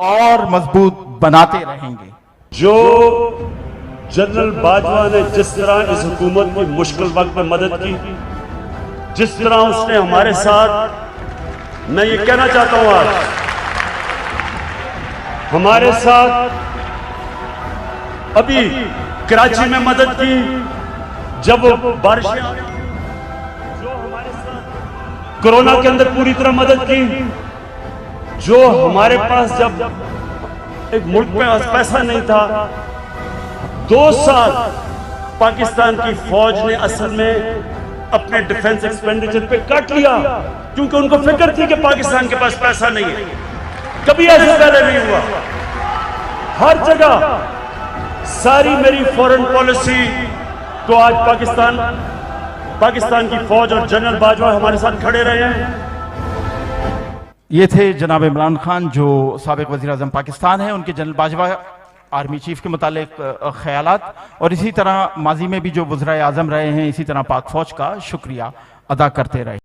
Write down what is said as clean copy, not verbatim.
और मजबूत बनाते रहेंगे। जो जनरल बाजवा ने जिस तरह इस हुकूमत की मुश्किल वक्त में मदद की, जिस तरह उसने हमारे साथ, मैं ये कहना चाहता हूं आज, हमारे साथ अभी कराची में मदद की, जब बारिश, जो हमारे साथ कोरोना के अंदर पूरी तरह मदद की, जो हमारे पास जब एक मुल्क में पैसा नहीं था, 2 साल पाकिस्तान की फौज ने असल में अपने डिफेंस एक्सपेंडिचर पे काट लिया, क्योंकि उनको फिक्र थी कि पाकिस्तान के पास पैसा नहीं है। कभी ऐसा पहले नहीं हुआ। हर जगह सारी मेरी फॉरेन पॉलिसी को आज पाकिस्तान की फौज और जनरल बाजवा हमारे साथ खड़े रहे हैं। ये थे जनाब इमरान खान जो साबिक वज़ीर आज़म पाकिस्तान है, उनके जनरल बाजवा आर्मी चीफ के मुतालिक ख्यालात, और इसी तरह माजी में भी जो वज़ीर आज़म रहे हैं इसी तरह पाक फौज का शुक्रिया अदा करते रहे।